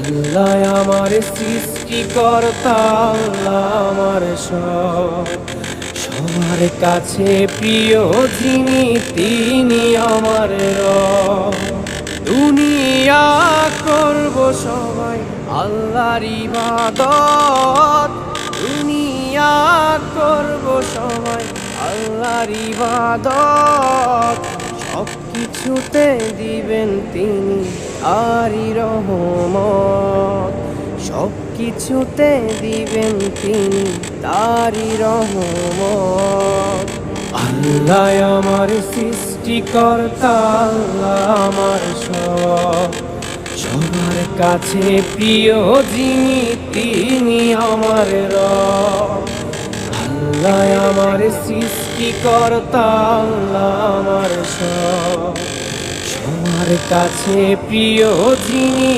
আল্লাহ আমার সৃষ্টিকর্তা, আল্লাহ আমার সব, সবার কাছে প্রিয় যিনি তিনি আমার রব। দুনিয়া করব সবাই আল্লাহর ইবাদত, দুনিয়া করব সবাই আল্লাহর ইবাদত, সব কিছুতে দিবেন তিনি তারই রহমত, সব কিছুতে দিবেন তিনি তারই রহমত। আল্লাহ আমার সৃষ্টিকর্তা, আল্লাহ আমার সব, সবার কাছে প্রিয় যিনি তিনি আমার রব। আল্লাহ আমার সৃষ্টিকর্তা, আল্লাহ আমার সব, সবার কাছে প্রিয় যিনি